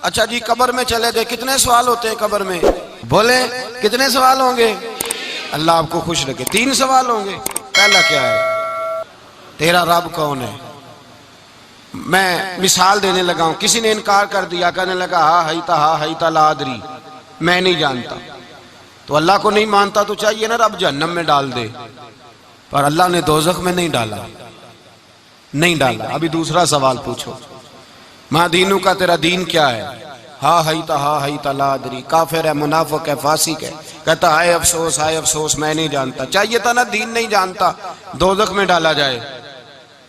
اچھا جی قبر میں چلے گئے، کتنے سوال ہوتے ہیں قبر میں؟ بولے کتنے سوال ہوں گے؟ اللہ آپ کو خوش رکھے، 3 سوال ہوں گے۔ پہلا کیا ہے؟ تیرا رب کون ہے؟ میں مثال دینے لگا ہوں، کسی نے انکار کر دیا، کہنے لگا ہا ہیتا لا ادری، میں نہیں جانتا۔ تو اللہ کو نہیں مانتا تو چاہیے نا رب جہنم میں ڈال دے، پر اللہ نے دوزخ میں نہیں ڈالا، نہیں ڈالا۔ ابھی دوسرا سوال پوچھو، ماں دینوں کا، تیرا دین کیا ہے؟ ہا ہیتا لا ادری، کافر ہے، منافق ہے، فاسق ہے، کہتا ہائے افسوس میں نہیں جانتا۔ چاہیے تھا نا دین نہیں جانتا دوزخ میں ڈالا جائے،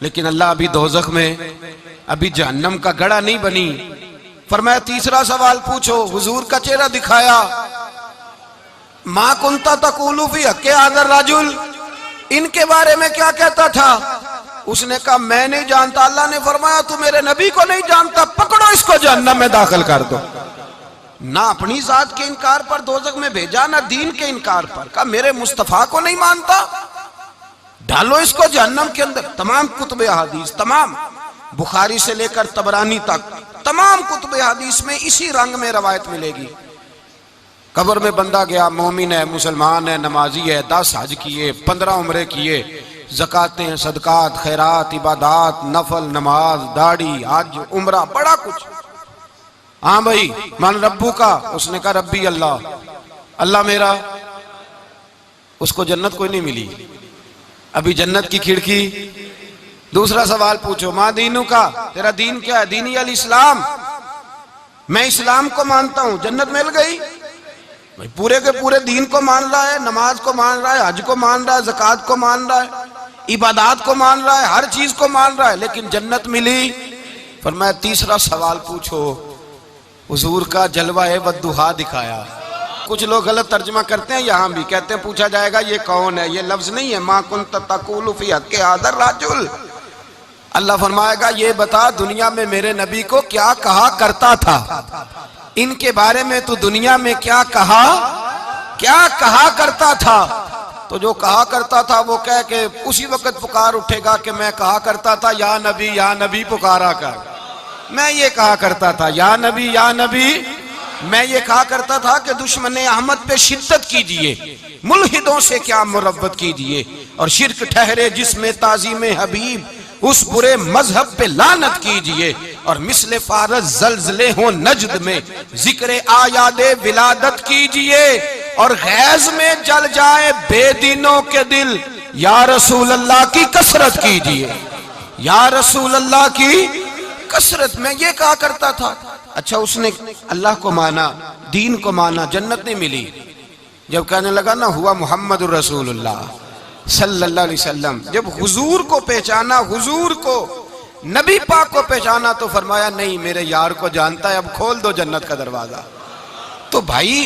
لیکن اللہ ابھی دوزخ میں، ابھی جہنم کا گڑھا نہیں بنی۔ فرمایا تیسرا سوال پوچھو، حضور کا چہرہ دکھایا، ما کنتا تقول فی حق ھذا الرجل، ان کے بارے میں کیا کہتا تھا؟ اس نے کہا میں نہیں جانتا۔ اللہ نے فرمایا تو میرے نبی کو نہیں جانتا، پکڑو اس کو جہنم میں داخل کر دو۔ نہ اپنی ذات کے انکار پر دوزخ میں بھیجا، نہ دین کے انکار پر، کہا میرے مصطفیٰ کو نہیں مانتا، ڈالو اس کو جہنم کے اندر۔ تمام کتب احادیث، تمام بخاری سے لے کر طبرانی تک، تمام کتب احادیث میں اسی رنگ میں روایت ملے گی۔ قبر میں بندہ گیا، مومن ہے، مسلمان ہے، نمازی ہے، 10 حج کیے، 15 عمرے کیے، زکاتیں، صدقات، خیرات، عبادات، نفل، نماز، داڑھی، حج، عمرہ، بڑا کچھ۔ ہاں بھائی من ربو کا، اس نے کہا ربی اللہ، اللہ میرا۔ اس کو جنت کوئی نہیں ملی، ابھی جنت کی کھڑکی۔ دوسرا سوال پوچھو، ماں دینوں کا، تیرا دین کیا ہے؟ دینی الاسلام، میں اسلام کو مانتا ہوں، جنت مل گئی۔ بھائی پورے کے پورے دین کو مان رہا ہے، نماز کو مان رہا ہے، حج کو مان رہا ہے، زکوٰۃ کو مان رہا ہے، عبادات کو مان رہا ہے، ہر چیز کو مان رہا ہے، لیکن جنت ملی۔ فرمایا تیسرا سوال پوچھو، حضور کا جلوہ والضحیٰ دکھایا۔ کچھ لوگ غلط ترجمہ کرتے ہیں، یہاں بھی کہتے ہیں پوچھا جائے گا یہ کون ہے، یہ لفظ نہیں ہے، ما کنت تقول فی حق ھذا الرجل۔ اللہ فرمائے گا یہ بتا دنیا میں میرے نبی کو کیا کہا کرتا تھا، ان کے بارے میں تو دنیا میں کیا کہا کرتا تھا۔ تو جو کہا کرتا تھا وہ کہہ کے اسی وقت پکار اٹھے گا کہ میں کہا کرتا تھا یا نبی پکارا کر، میں یہ کہا کرتا تھا یا نبی، میں یہ کہا کرتا تھا کہ دشمن احمد پہ شدت کیجئے، ملحدوں سے کیا مربت کیجئے، اور شرک ٹھہرے جس میں تعظیم حبیب، اس برے مذہب پہ لعنت کیجئے، اور مثل فارس زلزلے ہوں نجد میں ذکر آیاد ولادت کیجئے، اور غیظ میں جل جائے بے دینوں کے دل، یا رسول اللہ کی کثرت کیجئے، یا رسول اللہ کی کثرت۔ میں یہ کہا کرتا تھا۔ اچھا اس نے اللہ کو مانا، دین کو مانا، جنت نہیں ملی۔ جب کہنے لگا نا ہوا محمد الرسول اللہ صلی اللہ علیہ وسلم، جب حضور کو پہچانا، حضور کو، نبی پاک کو پہچانا، تو فرمایا نہیں میرے یار کو جانتا ہے، اب کھول دو جنت کا دروازہ۔ تو بھائی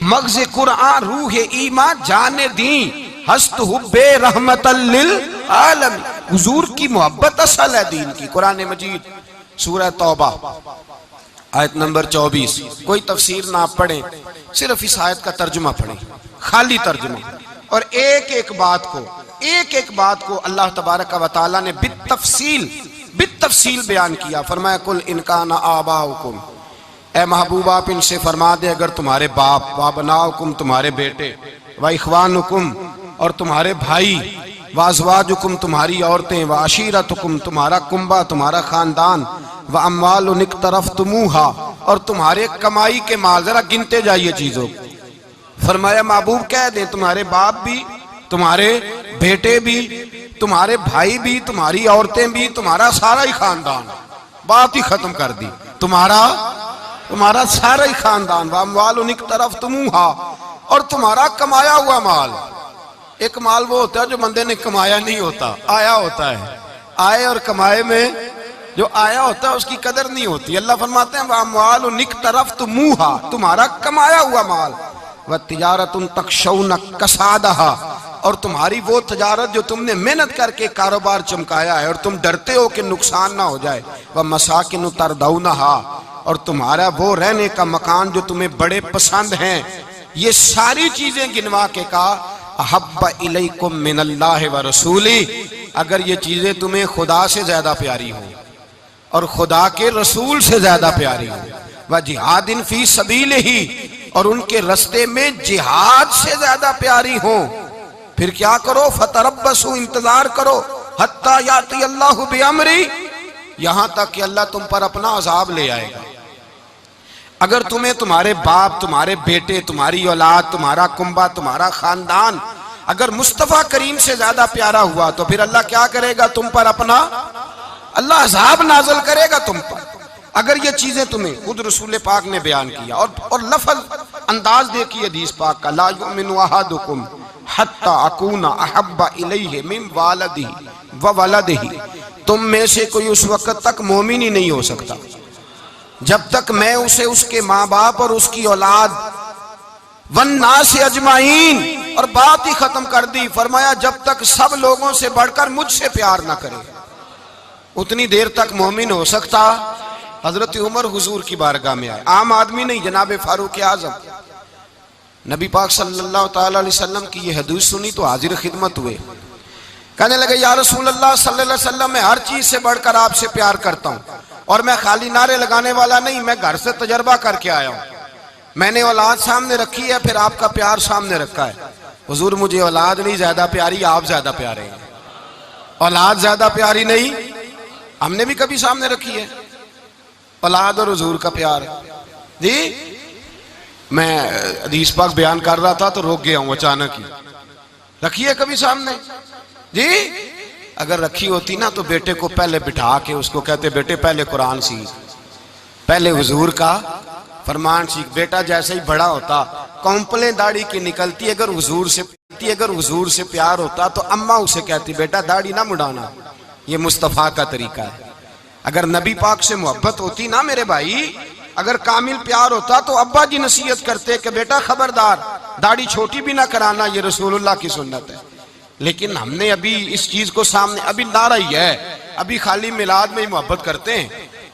مغز قرآن، روح ایمان، جان دین، ہست حب رحمت للعالم، حضور کی محبت اصل ہے دین کی۔ قرآن مجید سورہ توبہ آیت نمبر 24، کوئی تفسیر نہ پڑھیں، صرف اس آیت کا ترجمہ پڑھیں، خالی ترجمہ، اور ایک ایک بات کو اللہ تبارک و تعالیٰ نے بالتفصیل بیان کیا۔ فرمایا کل ان کان آباؤکم، اے محبوب آپ ان سے فرما دے اگر تمہارے باپ، وابناؤکم تمہارے بیٹے، واخوانکم اور تمہارے بھائی، وازواجکم تمہاری عورتیں، وعشیرتکم تمہارا کنبہ، تمہارا خاندان، واموال اقترفتموہا اور تمہارے کمائی کے مال، ذرا گنتے جائیے چیزوں۔ فرمایا محبوب کہہ دیں تمہارے باپ بھی، تمہارے بیٹے بھی، تمہارے بھائی بھی، تمہاری عورتیں بھی، تمہارا سارا ہی خاندان، بات ہی ختم کر دی، تمہارا سارا ہی خاندان، واموال اقترفتموہا اور تمہارا کمایا ہوا مال۔ ایک مال وہ ہوتا ہے جو بندے نے کمایا نہیں ہوتا، آیا ہوتا ہے، آئے اور کمائے میں جو آیا ہوتا ہے اس کی قدر نہیں ہوتی۔ اللہ فرماتے ہیں وَأَمْوَالٌ اقْتَرَفْتُمُوهَا، تمہارا کمایا ہوا مال، وَتِجَارَةٌ تَخْشَوْنَ كَسَادَهَا اور تمہاری وہ تجارت جو تم نے محنت کر کے کاروبار چمکایا ہے اور تم ڈرتے ہو کہ نقصان نہ ہو جائے، وَمَسَاكِنُ تَرْضَوْنَهَا اور تمہارا وہ رہنے کا مکان جو تمہیں بڑے پسند ہیں۔ یہ ساری چیزیں گنوا کے کہا احب الیکم من اللہ ورسولی، اگر یہ چیزیں تمہیں خدا سے زیادہ پیاری ہوں اور خدا کے رسول سے زیادہ پیاری ہوں، وجہاد فی سبیلہ، اور ان کے رستے میں جہاد سے زیادہ پیاری ہوں، پھر کیا کرو؟ فتربصوا، انتظار کرو، حتی یاتی اللہ بامری، یہاں تک کہ اللہ تم پر اپنا عذاب لے آئے گا۔ اگر تمہیں تمہارے باپ، تمہارے بیٹے، تمہاری اولاد، تمہارا کنبہ، تمہارا خاندان اگر مصطفیٰ کریم سے زیادہ پیارا ہوا تو پھر اللہ کیا کرے گا تم پر؟ اپنا اللہ عذاب نازل کرے گا تم پر۔ اگر یہ چیزیں تمہیں خود رسول پاک نے بیان کیا، اور لفظ انداز دیکھیے حدیث پاک کا، لا یؤمن احدکم حتی اکون احب الیہ من والدہ وولدہ، تم میں سے کوئی اس وقت تک مومن ہی نہیں ہو سکتا جب تک میں اسے اس کے ماں باپ اور اس کی اولاد والناس اجمعین، اور بات ہی ختم کر دی، فرمایا جب تک سب لوگوں سے بڑھ کر مجھ سے پیار نہ کرے اتنی دیر تک مومن ہو سکتا۔ حضرت عمر حضور کی بارگاہ میں آئے، عام آدمی نہیں، جناب فاروق اعظم، نبی پاک صلی اللہ تعالی علیہ وسلم کی یہ حدیث سنی تو حاضر خدمت ہوئے، کہنے لگے یا رسول اللہ صلی اللہ علیہ وسلم، میں ہر چیز سے بڑھ کر آپ سے پیار کرتا ہوں، اور میں خالی نعرے لگانے والا نہیں، میں گھر سے تجربہ کر کے آیا ہوں، میں نے اولاد سامنے رکھی ہے، پھر آپ کا پیار سامنے رکھا ہے، حضور مجھے اولاد نہیں زیادہ پیاری، آپ زیادہ پیارے ہیں، اولاد زیادہ پیاری نہیں، ہم نے بھی کبھی سامنے رکھی ہے اولاد اور حضور کا پیار۔ جی میں حدیث پاک بیان کر رہا تھا تو روک گیا ہوں اچانک ہی، رکھی ہے کبھی سامنے؟ جی اگر رکھی ہوتی نا تو بیٹے کو پہلے بٹھا کے اس کو کہتے بیٹے پہلے قرآن سیکھ، پہلے حضور کا فرمان سیکھ۔ بیٹا جیسے ہی بڑا ہوتا کمپلیں داڑھی کی نکلتی، اگر حضور سے پیار ہوتا تو اماں اسے کہتی بیٹا داڑھی نہ مڈانا، یہ مصطفیٰ کا طریقہ ہے۔ اگر نبی پاک سے محبت ہوتی نا میرے بھائی، اگر کامل پیار ہوتا تو ابا جی نصیحت کرتے کہ بیٹا خبردار داڑھی چھوٹی بھی نہ کرانا، یہ رسول اللہ کی سنت ہے۔ لیکن ہم نے ابھی اس چیز کو سامنے، ابھی نعرہ ہی ہے، ابھی خالی میلاد میں ہی محبت کرتے ہیں،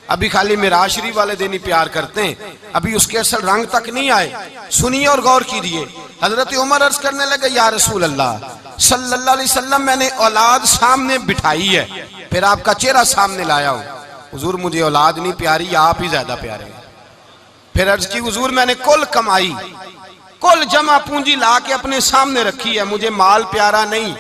ابھی خالی معراج شریف والے دن ہی پیار کرتے ہیں، ابھی اس کے اصل رنگ تک نہیں آئے۔ سنیے اور غور کیجیے، حضرت عمر عرض کرنے لگے یا رسول اللہ صلی اللہ علیہ وسلم، میں نے اولاد سامنے بٹھائی ہے، پھر آپ کا چہرہ سامنے لایا ہوں، حضور مجھے اولاد نہیں پیاری، آپ ہی زیادہ پیارے ہیں۔ پھر عرض کی حضور میں نے کل کمائی، کل جمع پونجی لا کے اپنے سامنے رکھی ہے، مجھے مال پیارا نہیں،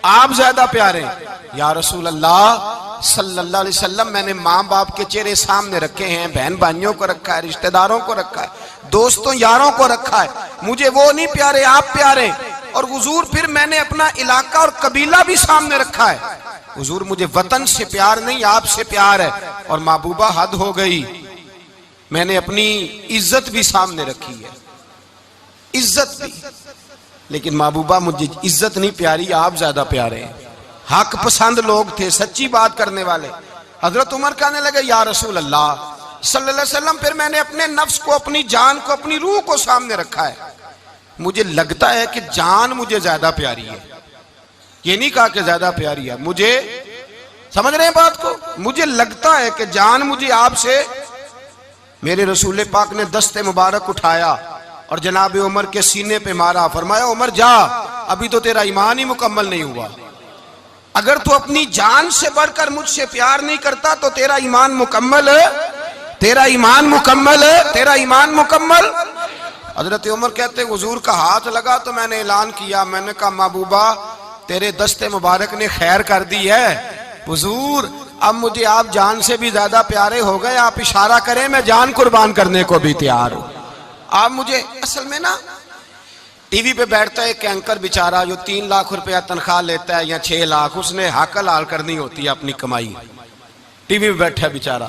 آپ زیادہ پیارے ہیں۔ یا رسول اللہ صلی اللہ علیہ وسلم، میں نے ماں باپ کے چہرے سامنے رکھے ہیں، بہن بھائیوں کو رکھا ہے، رشتہ داروں کو رکھا ہے، دوستوں یاروں کو رکھا ہے، مجھے وہ نہیں پیارے، آپ پیارے۔ اور حضور پھر میں نے اپنا علاقہ اور قبیلہ بھی سامنے رکھا ہے، حضور مجھے وطن سے پیار نہیں، آپ سے پیار ہے۔ اور محبوبہ حد ہو گئی، میں نے اپنی عزت بھی سامنے رکھی ہے، عزت بھی، لیکن محبوبہ مجھے عزت نہیں پیاری، آپ زیادہ پیارے ہیں۔ حق پسند لوگ تھے، سچی بات کرنے والے۔ حضرت عمر کہنے لگے یا رسول اللہ صلی اللہ علیہ وسلم، پھر میں نے اپنے نفس کو، اپنی جان کو، اپنی روح کو سامنے رکھا ہے، مجھے لگتا ہے کہ جان مجھے زیادہ پیاری ہے، یہ نہیں کہا کہ زیادہ پیاری ہے، مجھے سمجھ رہے ہیں بات کو، مجھے لگتا ہے کہ جان مجھے آپ سے۔ میرے رسول پاک نے دست مبارک اٹھایا اور جناب عمر کے سینے پہ مارا، فرمایا عمر جا، ابھی تو تیرا ایمان ہی مکمل نہیں ہوا، اگر تو اپنی جان سے بڑھ کر مجھ سے پیار نہیں کرتا تو تیرا ایمان مکمل ہے، تیرا ایمان مکمل ہے، تیرا ایمان مکمل۔ حضرت عمر کہتے حضور کا ہاتھ لگا تو میں نے اعلان کیا، میں نے کہا محبوبہ تیرے دست مبارک نے خیر کر دی ہے، حضور اب مجھے آپ جان سے بھی زیادہ پیارے ہو گئے، آپ اشارہ کریں میں جان قربان کرنے کو بھی تیار ہوں۔ آپ مجھے اصل میں نا ٹی وی پہ بیٹھتا ہے ایک اینکر بیچارہ جو 3 لاکھ روپیہ تنخواہ لیتا ہے یا 6 لاکھ، اس نے حق حلال کرنی ہوتی ہے اپنی کمائی، ٹی وی پہ بیٹھا ہے بیچارہ،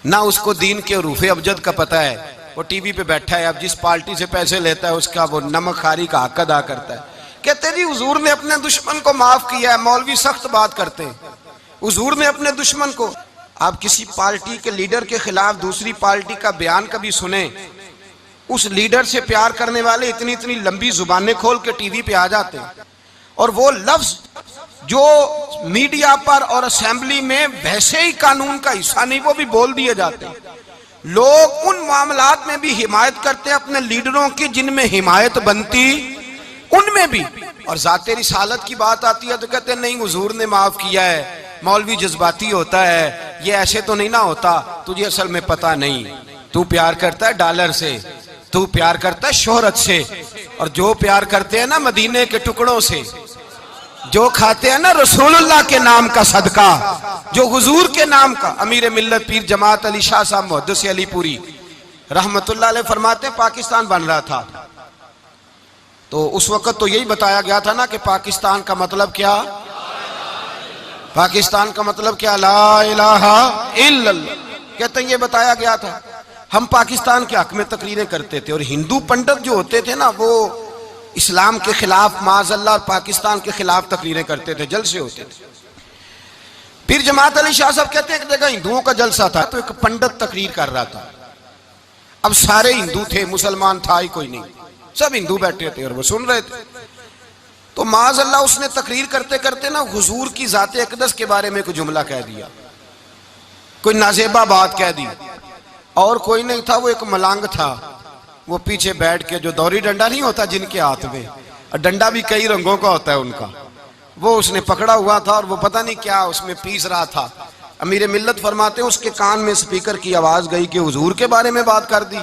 نہ اس کو دین کے حروف ابجد کا پتہ ہے، وہ ٹی وی پہ بیٹھا ہے، اب جس پارٹی سے پیسے لیتا ہے اس کا وہ نمک خاری کا حق ادا کرتا ہے۔ کہتے جی حضور نے اپنے دشمن کو معاف کیا ہے، مولوی سخت بات کرتے ہیں، حضور نے اپنے دشمن کو، آپ کسی پارٹی کے لیڈر کے خلاف دوسری پارٹی کا بیان کبھی سنیں، اس لیڈر سے پیار کرنے والے اتنی لمبی زبانیں کھول کے ٹی وی پہ آ جاتے ہیں، اور وہ لفظ جو میڈیا پر اور اسمبلی میں ویسے ہی قانون کا حصہ نہیں وہ بھی بول دیے جاتے ہیں۔ لوگ ان معاملات میں بھی حمایت کرتے ہیں اپنے لیڈروں کی جن میں حمایت بنتی ان میں بھی، اور ذات رسالت کی بات آتی ہے تو کہتے ہیں نہیں حضور نے معاف کیا ہے، مولوی جذباتی ہوتا ہے، یہ ایسے تو نہیں نہ ہوتا، تجھے اصل میں پتہ نہیں۔ تو پیار کرتا ہے ڈالر سے، تو پیار کرتا ہے شہرت سے، اور جو پیار کرتے ہیں نا مدینے کے ٹکڑوں سے، جو کھاتے ہیں نا رسول اللہ کے نام کا صدقہ، جو حضور کے نام کا۔ امیر ملت پیر جماعت علی شاہ صاحب محدث علی پوری رحمت اللہ علیہ فرماتے ہیں پاکستان بن رہا تھا تو اس وقت تو یہی بتایا گیا تھا نا کہ پاکستان کا مطلب کیا، پاکستان کا مطلب کیا، لا الہ الا اللہ، کہتے ہیں یہ بتایا گیا تھا۔ ہم پاکستان کے حق میں تقریریں کرتے تھے، اور ہندو پنڈت جو ہوتے تھے نا وہ اسلام کے خلاف معاذ اللہ اور پاکستان کے خلاف تقریریں کرتے تھے، جلسے ہوتے تھے۔ پیر جماعت علی شاہ صاحب کہتے ہیں ایک جگہ ہندوؤں کا جلسہ تھا تو ایک پنڈت تقریر کر رہا تھا۔ اب سارے ہندو تھے، مسلمان تھا ہی کوئی نہیں، سب ہندو بیٹھے تھے اور وہ سن رہے تھے۔ تو معاذ اللہ اس نے تقریر کرتے کرتے نا حضور کی ذات اقدس کے بارے میں کوئی جملہ کہہ دیا، کوئی نازیبہ بات کہہ دی، اور کوئی نہیں تھا، وہ ایک ملنگ تھا، وہ پیچھے بیٹھ کے، جو دوری ڈنڈا نہیں ہوتا جن کے ہاتھ میں، اور ڈنڈا بھی کئی رنگوں کا ہوتا ہے ان کا، وہ اس نے پکڑا ہوا تھا اور وہ پتہ نہیں کیا اس میں پیس رہا تھا۔ امیر ملت فرماتے ہیں اس کے کان میں سپیکر کی آواز گئی کہ حضور کے بارے میں بات کر دی۔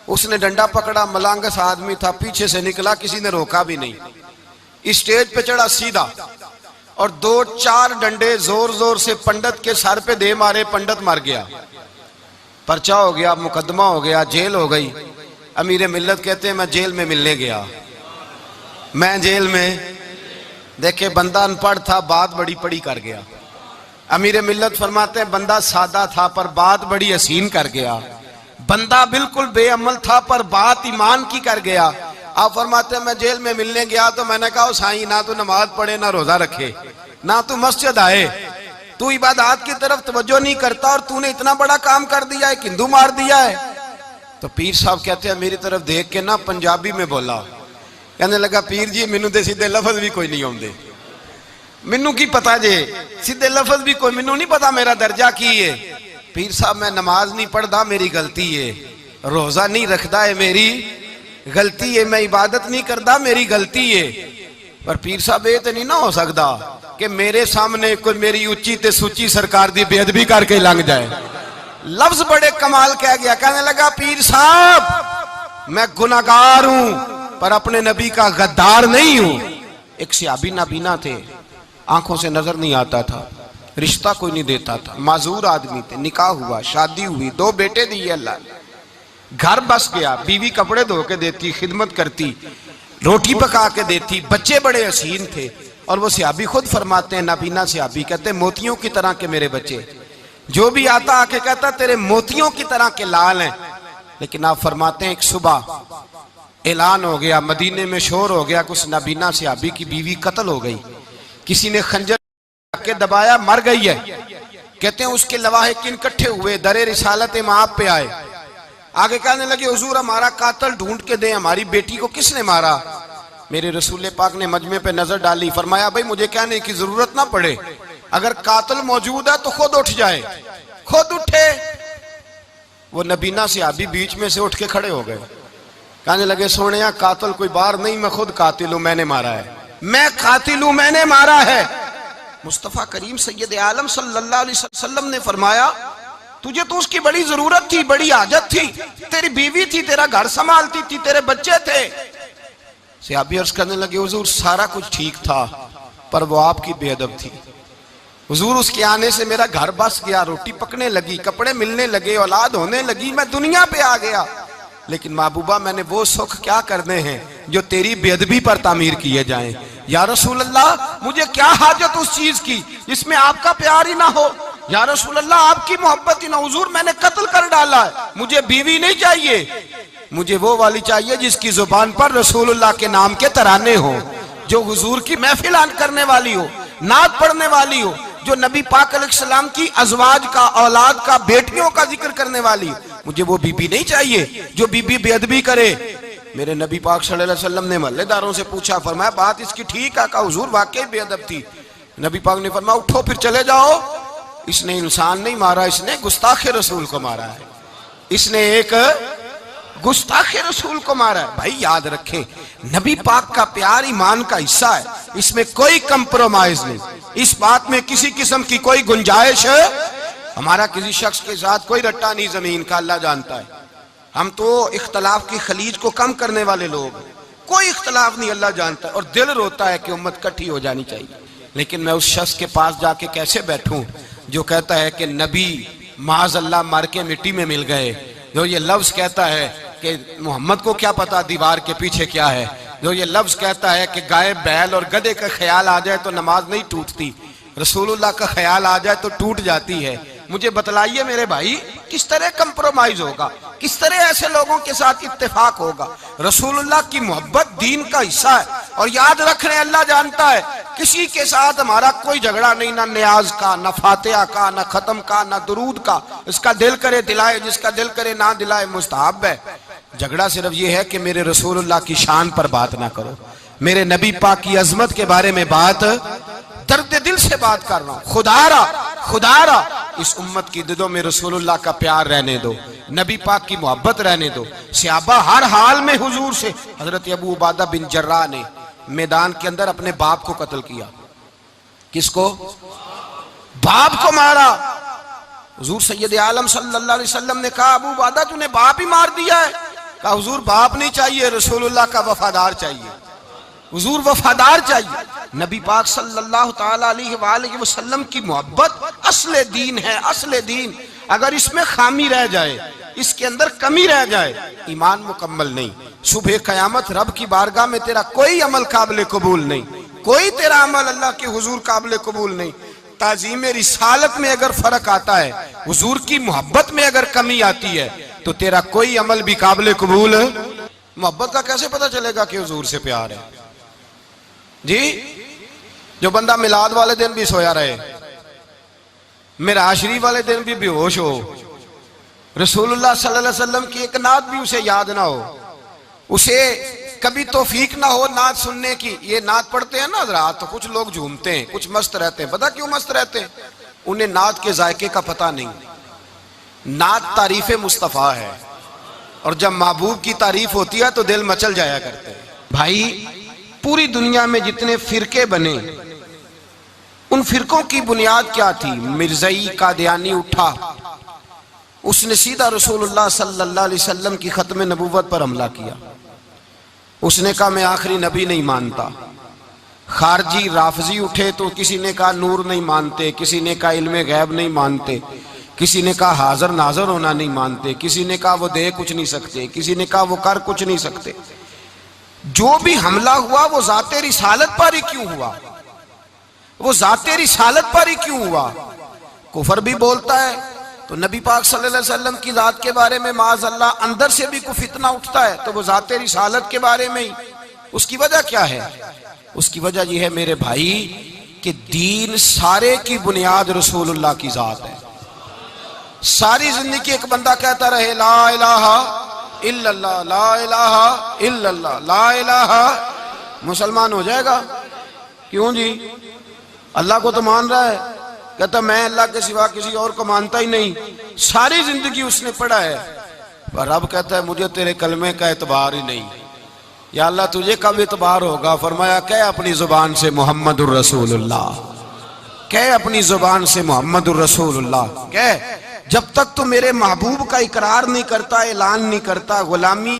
اس نے ڈنڈا پکڑا، ملنگس آدمی تھا، پیچھے سے نکلا، کسی نے روکا بھی نہیں، اسٹیج پہ چڑھا سیدھا، اور 2-4 ڈنڈے زور زور سے پنڈت کے سر پہ دے مارے، پنڈت مر گیا، پرچہ ہو گیا، مقدمہ ہو گیا، جیل ہو گئی۔ امیر ملت کہتے ہیں میں جیل میں ملنے گیا، میں جیل میں، دیکھے بندہ ان پڑھ تھا، بات بڑی پڑی کر گیا۔ امیر ملت فرماتے ہیں بندہ سادہ تھا پر بات بڑی حسین کر گیا، بندہ بالکل بے عمل تھا پر بات ایمان کی کر گیا۔ آپ فرماتے ہیں میں جیل میں ملنے گیا تو میں نے کہا سائیں نہ تو نماز پڑھے نہ روزہ رکھے نہ تو مسجد آئے، تو عبادات کی طرف توجہ نہیں کرتا اور تو نے اتنا بڑا کام کر دیا ہے، ہندو مار دیا ہے۔ تو پیر صاحب کہتے ہیں میری طرف دیکھ کے نا پنجابی میں بولا، کہنے لگا پیر جی مینوں تے سیدھے لفظ بھی کوئی نہیں آوندے، مینوں کی پتا جے سیدھے لفظ بھی کوئی، مینوں نہیں پتا میرا درجہ کی ہے۔ پیر صاحب میں نماز نہیں پڑھدا میری غلطی ہے، روزہ نہیں رکھدا ہے میری غلطی ہے، میں عبادت نہیں کردا میری غلطی ہے، پر پیر صاحب یہ تو نہیں نہ ہو سکدا کہ میرے سامنے کوئی میری اچھی تے سچی سرکار دی بے ادبی کر کے لنگ جائے۔ لفظ بڑے کمال کہہ گیا، کہنے لگا پیر صاحب میں گناہگار ہوں پر اپنے نبی کا غدار نہیں ہوں۔ ایک صحابی نابینا تھے، آنکھوں سے نظر نہیں آتا تھا، رشتہ کوئی نہیں دیتا تھا، معذور آدمی تھے، نکاح ہوا، شادی ہوئی، 2 بیٹے دیے اللہ نے، گھر بس گیا، بیوی کپڑے دھو کے دیتی، خدمت کرتی، روٹی پکا کے دیتی، بچے بڑے حسین تھے، اور وہ صحابی خود فرماتے ہیں، نابینا صحابی کہتے ہیں موتیوں کی طرح کے میرے بچے، جو بھی آتا آ کے کہتا تیرے موتیوں کی طرح کے لال ہیں۔ لیکن آپ فرماتے ہیں ایک صبح اعلان ہو گیا، مدینے میں شور ہو گیا کہ اس نابینا صحابی کی بیوی قتل ہو گئی، کسی نے خنجر کے دبایا، مر گئی ہے۔ کہتے ہیں اس کے لواحقین اکٹھے ہوئے، در رسالت امام پہ آئے، آگے کہنے لگے حضور ہمارا قاتل ڈھونڈ کے دیں، ہماری بیٹی کو کس نے مارا؟ میرے رسول پاک نے مجمع پہ نظر ڈالی، فرمایا بھائی مجھے کہنے کی ضرورت نہ پڑے، اگر قاتل موجود ہے تو خود اٹھ جائے۔ خود اٹھے، وہ نبینا صحابی بیچ میں سے اٹھ کے کھڑے ہو گئے، کہنے لگے سونیا قاتل کوئی بار نہیں، میں خود قاتل ہوں، میں نے مارا ہے، میں قاتل ہوں، میں نے مارا ہے۔ مصطفیٰ کریم سید عالم صلی اللہ علیہ وسلم نے فرمایا تجھے تو اس کی بڑی ضرورت تھی، بڑی حاجت تھی، تیری بیوی تھی، تیرا گھر سنبھالتی تھی، تیرے بچے تھے۔ صحابی عرض کرنے لگے حضور سارا کچھ ٹھیک تھا پر وہ آپ کی بے ادب تھی، حضور اس کے آنے سے میرا گھر بس گیا، روٹی پکنے لگی، کپڑے ملنے لگے، اولاد ہونے لگی، میں دنیا پہ آ گیا، لیکن محبوبہ میں نے وہ سکھ کیا کرنے ہیں جو تیری بے ادبی پر تعمیر کیے جائیں۔ یا رسول اللہ مجھے کیا حاجت اس چیز کی جس میں آپ کا پیار ہی نہ ہو، یا رسول اللہ آپ کی محبت ہی نہ، حضور میں نے قتل کر ڈالا ہے، مجھے بیوی نہیں چاہیے، مجھے وہ والی چاہیے جس کی زبان پر رسول اللہ کے نام کے ترانے ہوں، جو حضور کی محفل کرنے والی ہو، نعت پڑھنے والی ہو، جو نبی پاک علیہ السلام کی ازواج کا، اولاد کا، بیٹیوں کا ذکر کرنے والی ہو، مجھے وہ بی بی نہیں چاہیے جو بی بی بے ادبی کرے۔ میرے نبی پاک صلی اللہ علیہ وسلم نے محلے داروں سے پوچھا، فرمایا بات اس کی ٹھیک ہے؟ کہا حضور واقعی بے ادب تھی۔ نبی پاک نے فرمایا اٹھو پھر چلے جاؤ، اس نے انسان نہیں مارا، اس نے گستاخ رسول کو مارا ہے، اس نے ایک گستاخ رسول کو مارا ہے۔ بھائی یاد رکھیں نبی پاک کا پیار ایمان کا حصہ ہے، اس میں کوئی کمپرومائز نہیں، اس بات میں کسی قسم کی کوئی گنجائش ہے۔ ہمارا کسی شخص کے ساتھ کوئی رٹا نہیں زمین کا، اللہ جانتا ہے. ہم تو اختلاف کی خلیج کو کم کرنے والے لوگ ہیں. کوئی اختلاف نہیں، اللہ جانتا ہے. اور دل روتا ہے کہ امت کٹھی ہو جانی چاہیے. لیکن میں اس شخص کے پاس جا کے کیسے بیٹھوں جو کہتا ہے کہ نبی معاذ اللہ مر کے مٹی میں مل گئے، جو یہ لفظ کہتا ہے کہ محمد کو کیا پتا دیوار کے پیچھے کیا ہے، جو یہ لفظ کہتا ہے کہ گائے بیل اور گدھے کا خیال آ جائے تو نماز نہیں ٹوٹتی، رسول اللہ کا خیال آ جائے تو ٹوٹ جاتی ہے. مجھے بتلائیے میرے بھائی کس طرح کمپرومائز ہوگا، کس طرح ایسے لوگوں کے ساتھ اتفاق ہوگا. رسول اللہ کی محبت دین کا حصہ ہے. اور یاد رکھ رہے ہیں اللہ جانتا ہے کسی کے ساتھ ہمارا کوئی جھگڑا نہیں، نہ نیاز کا، نہ فاتحہ کا، نہ ختم کا، نہ درود کا. اس کا دل کرے دلائے، جس کا دل کرے نہ دلائے، مستحب ہے. جھگڑا صرف یہ ہے کہ میرے رسول اللہ کی شان پر بات نہ کرو، میرے نبی پاک کی عظمت کے بارے میں بات، درد دل سے بات کر رہا ہوں. خدا را اس امت کی دلوں میں رسول اللہ کا پیار رہنے دو، نبی پاک کی محبت رہنے دو. صحابہ ہر حال میں حضور سے. حضرت ابو عبادہ بن جراح نے میدان کے اندر اپنے باپ کو قتل کیا. کس کو؟ باپ کو مارا. حضور سید عالم صلی اللہ علیہ وسلم نے کہا ابو عبادہ تو نے باپ ہی مار دیا ہے. کہا حضور باپ نہیں چاہیے، رسول اللہ کا وفادار چاہیے. حضور وفادار چاہیے. نبی پاک صلی اللہ تعالیٰ علیہ وآلہ وسلم کی محبت اصل دین ہے، اصل دین. اگر اس میں خامی رہ جائے، اس کے اندر کمی رہ جائے، ایمان مکمل نہیں. صبح قیامت رب کی بارگاہ میں تیرا کوئی عمل قابل قبول نہیں، کوئی تیرا عمل اللہ کے حضور قابل قبول نہیں. تعظیم رسالت میں اگر فرق آتا ہے، حضور کی محبت میں اگر کمی آتی ہے، تو تیرا کوئی عمل بھی قابل قبول. محبت کا کیسے پتہ چلے گا کہ حضور سے پیار ہے؟ جی جو بندہ میلاد والے دن بھی سویا رہے، معراج شریف والے دن بھی بے ہوش ہو، رسول اللہ صلی اللہ علیہ وسلم کی ایک نعت بھی اسے یاد نہ ہو، اسے کبھی توفیق نہ ہو نعت سننے کی. یہ نعت پڑھتے ہیں نا حضرات تو کچھ لوگ جھومتے ہیں، کچھ مست رہتے ہیں. پتہ کیوں مست رہتے ہیں؟ انہیں نعت کے ذائقے کا پتہ نہیں. نعت تعریف مصطفیٰ ہے، اور جب محبوب کی تعریف ہوتی ہے تو دل مچل جایا کرتے ہیں. بھائی پوری دنیا میں جتنے فرقے بنے، ان فرقوں کی بنیاد کیا تھی؟ مرزائی قادیانی اٹھا، اس نے سیدھا رسول اللہ صلی اللہ علیہ وسلم کی ختم نبوت پر حملہ کیا. اس نے کہا میں آخری نبی نہیں مانتا. خارجی رافضی اٹھے تو کسی نے کہا نور نہیں مانتے، کسی نے کہا علم غیب نہیں مانتے، کسی نے کہا حاضر ناظر ہونا نہیں مانتے، کسی نے کہا وہ دے کچھ نہیں سکتے، کسی نے کہا وہ کر کچھ نہیں سکتے. جو بھی حملہ ہوا وہ ذات رسالت پر ہی کیوں ہوا؟ وہ ذات رسالت پر ہی کیوں ہوا؟ کفر بھی بولتا ہے تو نبی پاک صلی اللہ علیہ وسلم کی ذات کے بارے میں معاذ اللہ اندر سے بھی کوئی فتنہ اٹھتا ہے تو وہ ذات رسالت کے بارے میں ہی. اس کی وجہ کیا ہے؟ اس کی وجہ یہ ہے میرے بھائی کہ دین سارے کی بنیاد رسول اللہ کی ذات ہے. ساری زندگی ایک بندہ کہتا رہے لا الہ الا اللہ، لا الہ الا اللہ، لا الہ، مسلمان ہو جائے گا؟ کیوں جی؟ اللہ کو تو مان رہا ہے، کہتا میں اللہ کے سوا کسی اور کو مانتا ہی نہیں. ساری زندگی اس نے پڑھا ہے، پر رب کہتا ہے مجھے تیرے کلمے کا اعتبار ہی نہیں. یا اللہ تجھے کب اعتبار ہوگا؟ فرمایا کہہ اپنی زبان سے محمد الرسول اللہ، کہہ اپنی زبان سے محمد الرسول اللہ کہہ. جب تک تو میرے محبوب کا اقرار نہیں کرتا، اعلان نہیں کرتا، غلامی